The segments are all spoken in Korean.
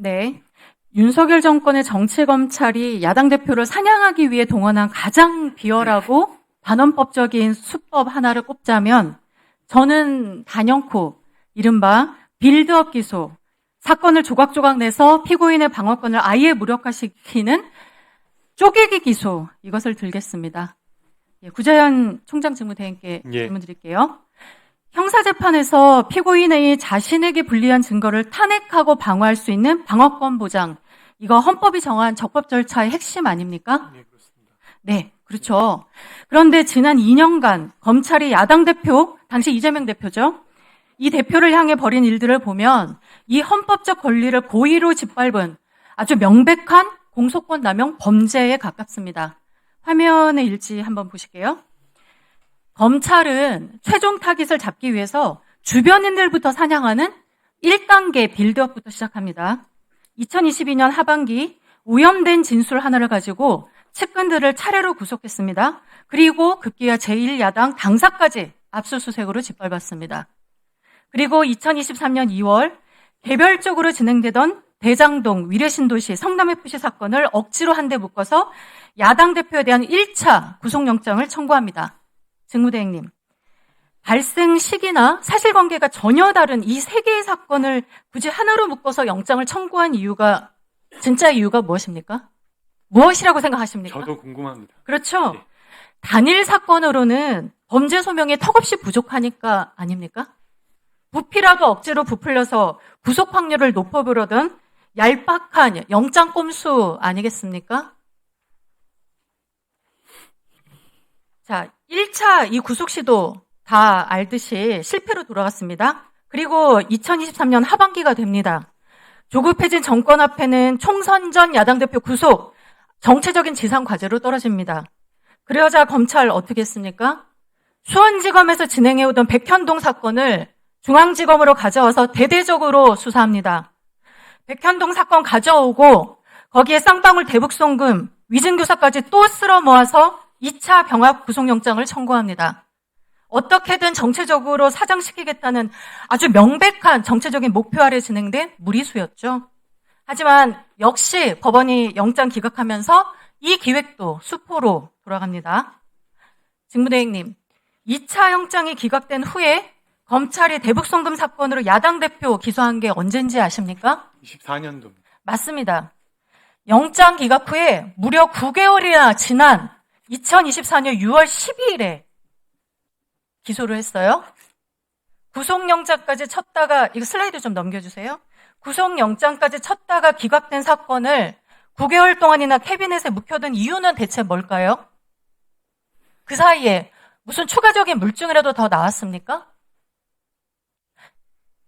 네. 윤석열 정권의 정치검찰이 야당 대표를 사냥하기 위해 동원한 가장 비열하고 반헌법적인 수법 하나를 꼽자면 저는 단연코 이른바 빌드업 기소, 사건을 조각조각 내서 피고인의 방어권을 아예 무력화시키는 쪼개기 기소, 이것을 들겠습니다. 구자현 총장 직무대행께 질문 드릴게요. 형사재판에서 피고인의 자신에게 불리한 증거를 탄핵하고 방어할 수 있는 방어권 보장, 이거 헌법이 정한 적법 절차의 핵심 아닙니까? 네, 그렇습니다. 네, 그렇죠. 그런데 지난 2년간 검찰이 야당 대표, 당시 이재명 대표죠. 이 대표를 향해 벌인 일들을 보면 이 헌법적 권리를 고의로 짓밟은 아주 명백한 공소권 남용 범죄에 가깝습니다. 화면의 일지 한번 보실게요. 검찰은 최종 타깃을 잡기 위해서 주변인들부터 사냥하는 1단계 빌드업부터 시작합니다. 2022년 하반기 오염된 진술 하나를 가지고 측근들을 차례로 구속했습니다. 그리고 급기야 제1야당 당사까지 압수수색으로 짓밟았습니다. 그리고 2023년 2월 개별적으로 진행되던 대장동 위례신도시 성남FC 사건을 억지로 한 대 묶어서 야당 대표에 대한 1차 구속영장을 청구합니다. 직무대행님, 발생 시기나 사실관계가 전혀 다른 이 세 개의 사건을 굳이 하나로 묶어서 영장을 청구한 이유가, 진짜 이유가 무엇입니까? 무엇이라고 생각하십니까? 저도 궁금합니다. 그렇죠. 네. 단일 사건으로는 범죄 소명이 턱없이 부족하니까 아닙니까? 부피라도 억지로 부풀려서 구속 확률을 높여보려던 얄팍한 영장 꼼수 아니겠습니까? 자, 1차 이 구속 시도 다 알듯이 실패로 돌아갔습니다. 그리고 2023년 하반기가 됩니다. 조급해진 정권 앞에는 총선 전 야당 대표 구속, 정체적인 지상 과제로 떨어집니다. 그러자 검찰 어떻게 했습니까? 수원지검에서 진행해오던 백현동 사건을 중앙지검으로 가져와서 대대적으로 수사합니다. 백현동 사건 가져오고 거기에 쌍방울 대북송금, 위증교사까지 또 쓸어 모아서 2차 병합 구속영장을 청구합니다. 어떻게든 정체적으로 사장시키겠다는 아주 명백한 정체적인 목표 아래 진행된 무리수였죠. 하지만 역시 법원이 영장 기각하면서 이 기획도 수포로 돌아갑니다. 직무대행님, 2차 영장이 기각된 후에 검찰이 대북송금 사건으로 야당 대표 기소한 게 언젠지 아십니까? 24년도입니다. 맞습니다. 영장 기각 후에 무려 9개월이나 지난 2024년 6월 12일에 기소를 했어요. 구속영장까지 쳤다가, 이거 슬라이드 좀 넘겨주세요. 구속영장까지 쳤다가 기각된 사건을 9개월 동안이나 캐비넷에 묵혀둔 이유는 대체 뭘까요? 그 사이에 무슨 추가적인 물증이라도 더 나왔습니까?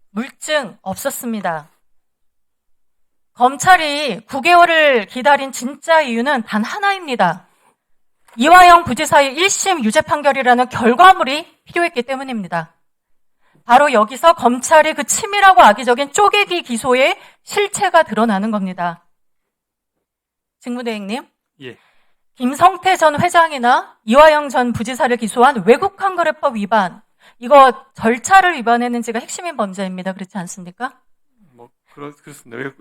물증 없었습니다. 검찰이 9개월을 기다린 진짜 이유는 단 하나입니다. 이화영 부지사의 1심 유죄 판결이라는 결과물이 필요했기 때문입니다. 바로 여기서 검찰의 그 치밀하고 악의적인 쪼개기 기소의 실체가 드러나는 겁니다. 직무대행님, 예. 김성태 전 회장이나 이화영 전 부지사를 기소한 외국환거래법 위반, 이거 절차를 위반했는지가 핵심인 범죄입니다. 그렇지 않습니까? 그렇습니다.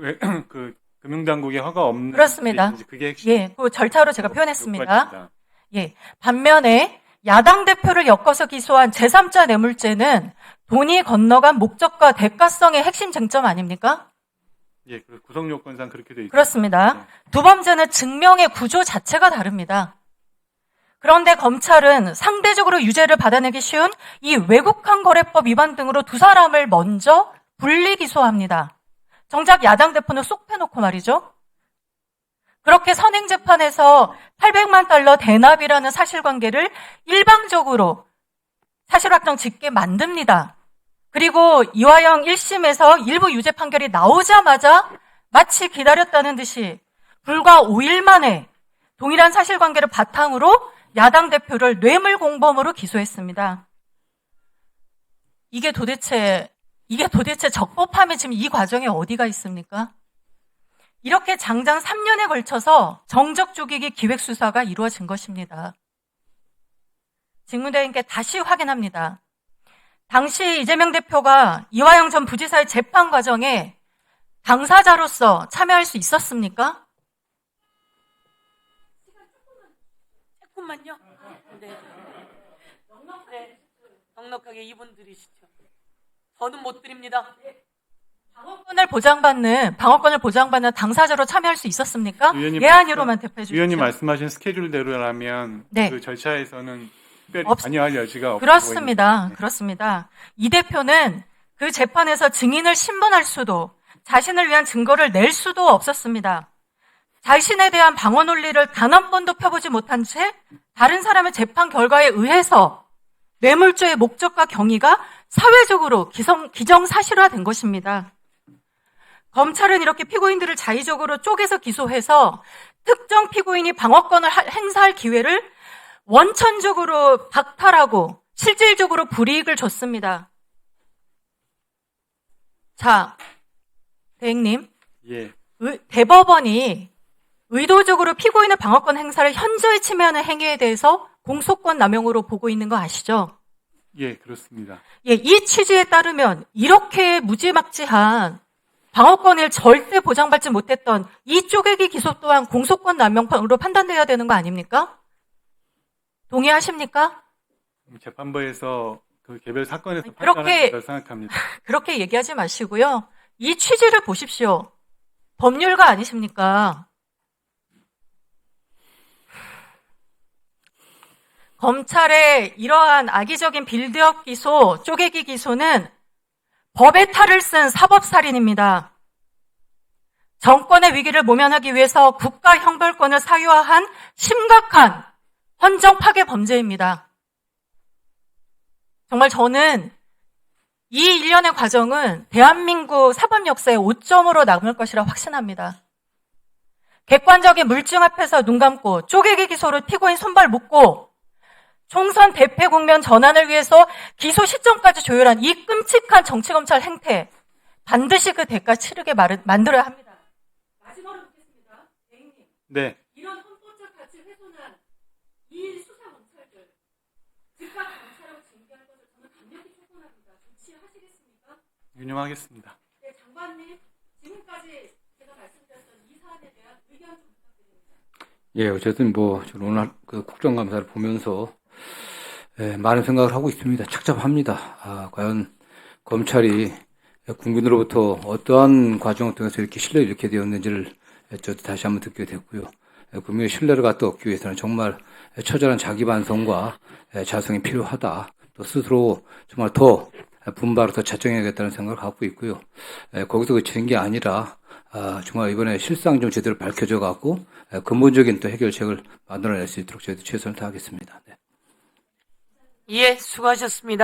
그 금융당국의 허가 없는. 그렇습니다. 그게 핵심. 예, 그 절차로 제가 표현했습니다. 예, 반면에 야당 대표를 엮어서 기소한 제3자 뇌물죄는 돈이 건너간 목적과 대가성의 핵심 쟁점 아닙니까? 예, 구성요건상 그렇게 돼 있습니다. 그렇습니다. 네. 두 범죄는 증명의 구조 자체가 다릅니다. 그런데 검찰은 상대적으로 유죄를 받아내기 쉬운 이 외국환거래법 위반 등으로 두 사람을 먼저 분리 기소합니다. 정작 야당 대표는 쏙 빼놓고 말이죠. 그렇게 선행재판에서 800만 달러 대납이라는 사실관계를 일방적으로 사실 확정 짓게 만듭니다. 그리고 이화영 1심에서 일부 유죄 판결이 나오자마자 마치 기다렸다는 듯이 불과 5일 만에 동일한 사실관계를 바탕으로 야당 대표를 뇌물 공범으로 기소했습니다. 이게 도대체 적법함의 지금 이 과정에 어디가 있습니까? 이렇게 장장 3년에 걸쳐서 정적 죽이기 기획수사가 이루어진 것입니다. 직무대행께 다시 확인합니다. 당시 이재명 대표가 이화영 전 부지사의 재판 과정에 당사자로서 참여할 수 있었습니까? 조금만요. 네. 네. 넉넉하게 2분 드리시죠. 저는 못 드립니다. 방어권을 보장받는 당사자로 참여할 수 있었습니까? 의원님, 예, 아니로만 대표해 주십시오. 위원님 말씀하신 스케줄대로라면 네. 그 절차에서는 특별히 없- 관여할 여지가 없어 그렇습니다. 보입니다. 네. 그렇습니다. 이 대표는 그 재판에서 증인을 신문할 수도, 자신을 위한 증거를 낼 수도 없었습니다. 자신에 대한 방어 논리를 단 한 번도 펴보지 못한 채 다른 사람의 재판 결과에 의해서 뇌물죄의 목적과 경위가 사회적으로 기정사실화된 것입니다. 검찰은 이렇게 피고인들을 자의적으로 쪼개서 기소해서 특정 피고인이 방어권을 행사할 기회를 원천적으로 박탈하고 실질적으로 불이익을 줬습니다. 자, 대행님, 예, 대법원이 의도적으로 피고인의 방어권 행사를 현저히 침해하는 행위에 대해서 공소권 남용으로 보고 있는 거 아시죠? 예, 그렇습니다. 예, 이 취지에 따르면 이렇게 무지막지한 방어권을 절대 보장받지 못했던 이 쪼개기 기소 또한 공소권 남용으로 판단돼야 되는 거 아닙니까? 동의하십니까? 재판부에서 그 개별 사건에서 그렇게- 판단할 거라고 생각합니다. 그렇게 얘기하지 마시고요. 이 취지를 보십시오. 법률가 아니십니까? 검찰의 이러한 악의적인 빌드업 기소, 쪼개기 기소는 법의 탈을 쓴 사법살인입니다. 정권의 위기를 모면하기 위해서 국가 형벌권을 사유화한 심각한 헌정 파괴 범죄입니다. 정말 저는 이 일련의 과정은 대한민국 사법 역사의 오점으로 남을 것이라 확신합니다. 객관적인 물증 앞에서 눈 감고 쪼개기 기소로 피고인 손발 묶고 총선 대패 국면 전환을 위해서 기소 시점까지 조율한 이 끔찍한 정치검찰 행태, 반드시 그 대가 치르게 만들어야 합니다. 마지막으로 묻겠습니다. 대행님, 네, 이런 헌법적 가치 훼손한 이 수사 검찰들, 즉각 감찰하고 징계할 것을 저는 강력히 촉구합니다. 조치하시겠습니까? 유념하겠습니다. 네, 장관님, 지금까지 제가 말씀드렸던 이 사안에 대한 의견 좀 부탁드립니다. 예, 어쨌든 저는 오늘 그 국정감사를 보면서 많은 생각을 하고 있습니다. 착잡합니다. 과연 검찰이 국민으로부터 어떠한 과정을 통해서 이렇게 신뢰를 잃게 되었는지를 저도 다시 한번 듣게 됐고요. 국민의 신뢰를 갖다 얻기 위해서는 정말 처절한 자기 반성과 자성이 필요하다. 또 스스로 정말 더 분발을 더 자정해야겠다는 생각을 갖고 있고요. 거기서 그치는 게 아니라 정말 이번에 실상 좀 제대로 밝혀져 갖고 근본적인 또 해결책을 만들어낼 수 있도록 저희도 최선을 다하겠습니다. 네. 예, 수고하셨습니다.